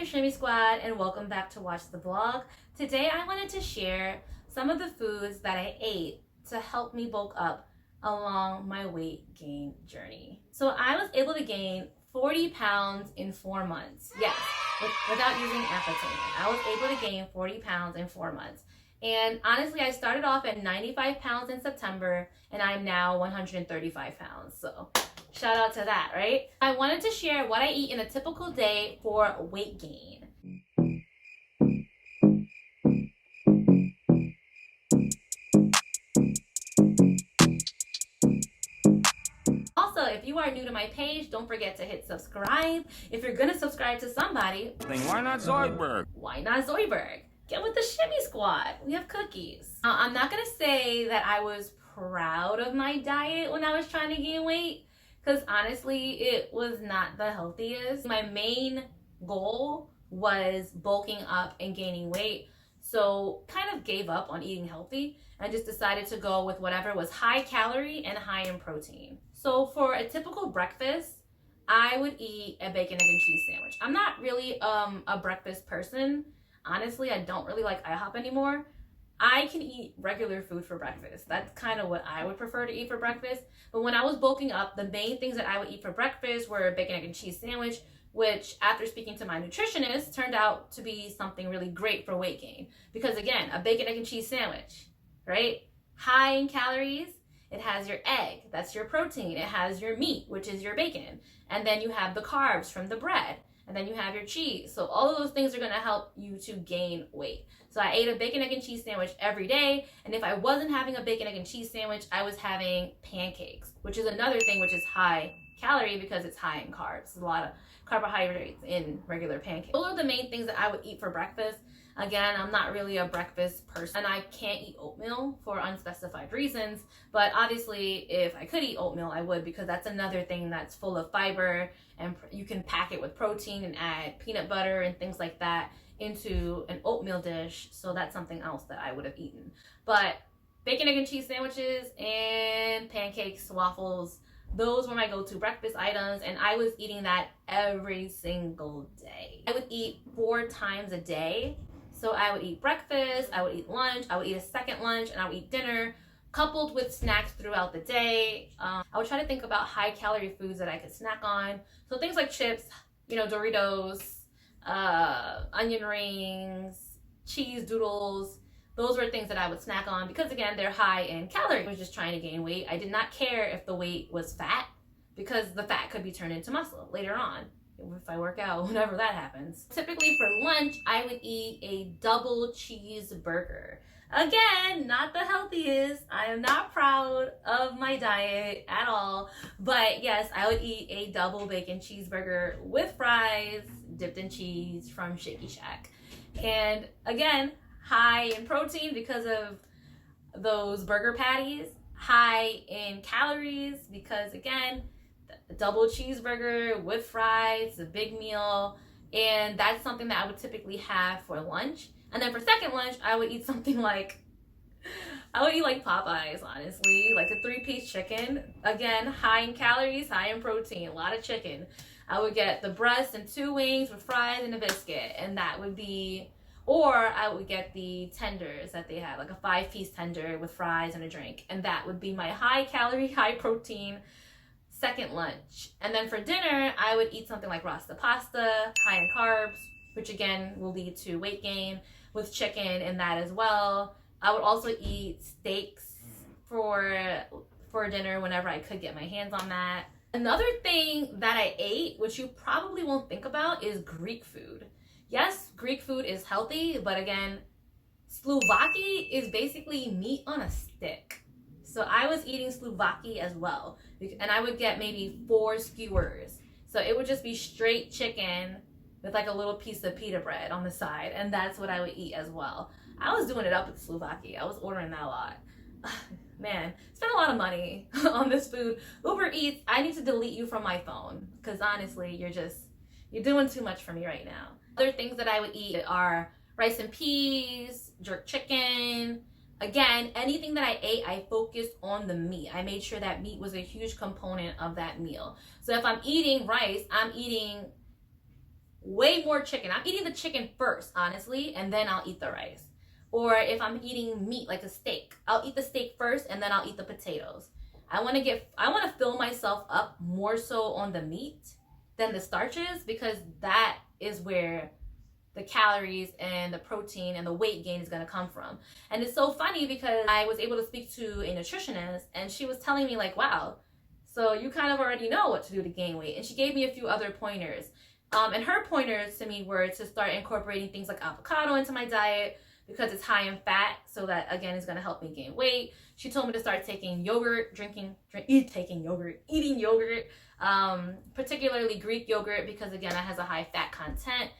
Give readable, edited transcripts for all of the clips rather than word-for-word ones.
Shimmy Squad, and welcome back to Watch the Vlog. Today I wanted to share some of the foods that I ate to help me bulk up along my weight gain journey. So I was able to gain 40 pounds in 4 months. Yes, without using AVACADO. I was able to gain 40 pounds in 4 months. And honestly, I started off at 95 pounds in September, and I'm now 135 pounds. So shout out to that, right? I wanted to share what I eat in a typical day for weight gain. Also, if you are new to my page, don't forget to hit subscribe. If you're gonna subscribe to somebody, then why not Zoidberg? Why not Zoidberg? Get with the Shimmy Squad. We have cookies. I'm not gonna say that I was proud of my diet when I was trying to gain weight, because honestly, it was not the healthiest. My main goal was bulking up and gaining weight, so kind of gave up on eating healthy and just decided to go with whatever was high calorie and high in protein. So for a typical breakfast, I would eat a bacon, egg, and cheese sandwich. I'm not really a breakfast person. Honestly, I don't really like IHOP anymore. I can eat regular food for breakfast. That's kind of what I would prefer to eat for breakfast. But when I was bulking up, the main things that I would eat for breakfast were a bacon, egg, and cheese sandwich, which after speaking to my nutritionist turned out to be something really great for weight gain. Because again, a bacon, egg, and cheese sandwich, right? High in calories. It has your egg, that's your protein. It has your meat, which is your bacon. And then you have the carbs from the bread. And then you have your cheese. So all of those things are gonna help you to gain weight. So I ate a bacon, egg, and cheese sandwich every day. And if I wasn't having a bacon, egg, and cheese sandwich, I was having pancakes, which is another thing which is high calorie because it's high in carbs. There's a lot of carbohydrates in regular pancakes. Those are the main things that I would eat for breakfast. Again, I'm not really a breakfast person, and I can't eat oatmeal for unspecified reasons, but obviously if I could eat oatmeal, I would, because that's another thing that's full of fiber, and you can pack it with protein and add peanut butter and things like that into an oatmeal dish, so that's something else that I would have eaten. But bacon, egg, and cheese sandwiches and pancakes, waffles, those were my go-to breakfast items, and I was eating that every single day. I would eat 4 times a day. So I would eat breakfast, I would eat lunch, I would eat a second lunch, and I would eat dinner, coupled with snacks throughout the day. I would try to think about high calorie foods that I could snack on. So things like chips, Doritos, onion rings, cheese doodles. Those were things that I would snack on because, again, they're high in calories. I was just trying to gain weight. I did not care if the weight was fat, because the fat could be turned into muscle later on if I work out, whenever that happens. Typically for lunch, I would eat a double cheeseburger. Again, not the healthiest. I am not proud of my diet at all. But yes, I would eat a double bacon cheeseburger with fries dipped in cheese from Shake Shack. And again, high in protein because of those burger patties. High in calories because, again, a double cheeseburger with fries, a big meal, and that's something that I would typically have for lunch. And then for second lunch, I would eat something like, Popeyes, honestly, like the 3-piece chicken. Again, high in calories, high in protein, a lot of chicken. I would get the breast and 2 wings with fries and a biscuit, and that would be, or I would get the tenders that they have, like a 5-piece tender with fries and a drink, and that would be my high calorie, high protein second lunch. And then for dinner, I would eat something like rasta pasta, high in carbs, which again will lead to weight gain, with chicken in that as well. I would also eat steaks for dinner whenever I could get my hands on that. Another thing that I ate, which you probably won't think about, is Greek food. Yes, Greek food is healthy, but again, souvlaki is basically meat on a stick. So I was eating souvlaki as well, and I would get maybe 4 skewers. So it would just be straight chicken with like a little piece of pita bread on the side, and that's what I would eat as well. I was doing it up with souvlaki. I was ordering that a lot. Man, spent a lot of money on this food. Uber Eats, I need to delete you from my phone, because honestly, you're doing too much for me right now. Other things that I would eat are rice and peas, jerk chicken. Again, anything that I ate, I focused on the meat. I made sure that meat was a huge component of that meal. So if I'm eating rice, I'm eating way more chicken. I'm eating the chicken first, honestly, and then I'll eat the rice. Or if I'm eating meat like a steak, I'll eat the steak first and then I'll eat the potatoes. I want to fill myself up more so on the meat than the starches, because that is where the calories and the protein and the weight gain is going to come from. And it's so funny because I was able to speak to a nutritionist, and she was telling me like, wow, so you kind of already know what to do to gain weight. And she gave me a few other pointers. And her pointers to me were to start incorporating things like avocado into my diet, because it's high in fat, so that again is going to help me gain weight. She told me to start taking yogurt, eating yogurt, particularly Greek yogurt, because again, it has a high fat content.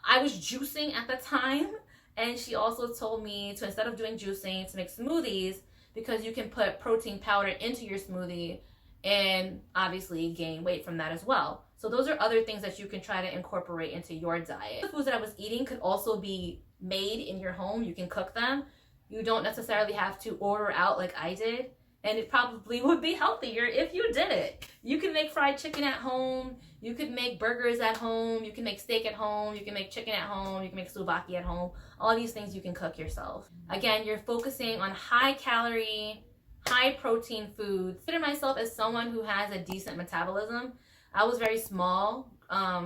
I was juicing at the time, and she also told me to, instead of doing juicing, to make smoothies, because you can put protein powder into your smoothie and obviously gain weight from that as well. So those are other things that you can try to incorporate into your diet. The foods that I was eating could also be made in your home. You can cook them. You don't necessarily have to order out like I did. And it probably would be healthier if you did it. You can make fried chicken at home. You could make burgers at home. You can make steak at home. You can make chicken at home. You can make souvlaki at home. All these things you can cook yourself. Again, you're focusing on high calorie, high protein foods. I consider myself as someone who has a decent metabolism. I was very small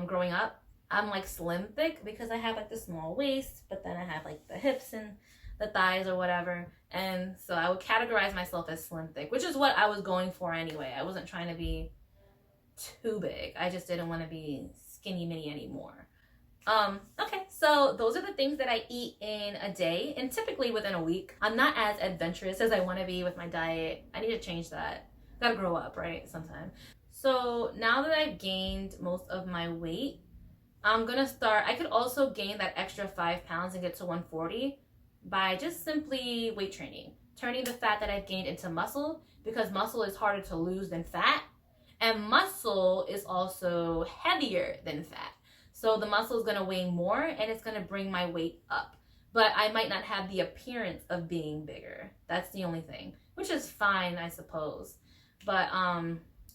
growing up. I'm like slim thick because I have like the small waist, but then I have like the hips and the thighs or whatever. And so I would categorize myself as slim thick, which is what I was going for anyway. I wasn't trying to be too big. I just didn't want to be skinny mini anymore. Okay, so those are the things that I eat in a day, and typically within a week. I'm not as adventurous as I want to be with my diet. I need to change that. Gotta grow up, right? Sometime. So now that I've gained most of my weight, I'm gonna start. I could also gain that extra 5 pounds and get to 140 by just simply weight training, turning the fat that I've gained into muscle, because muscle is harder to lose than fat, and muscle is also heavier than fat. So the muscle is gonna weigh more, and it's gonna bring my weight up. But I might not have the appearance of being bigger. That's the only thing, which is fine, I suppose. But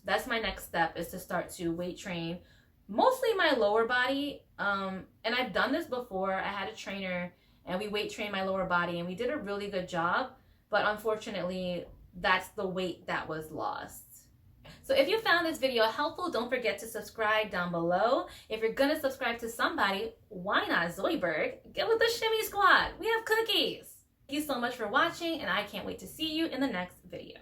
that's my next step, is to start to weight train, mostly my lower body. And I've done this before. I had a trainer and we weight trained my lower body, and we did a really good job. But unfortunately, that's the weight that was lost. So if you found this video helpful, don't forget to subscribe down below. If you're gonna subscribe to somebody, why not Zoidberg? Get with the Shimmy Squad. We have cookies. Thank you so much for watching, and I can't wait to see you in the next video.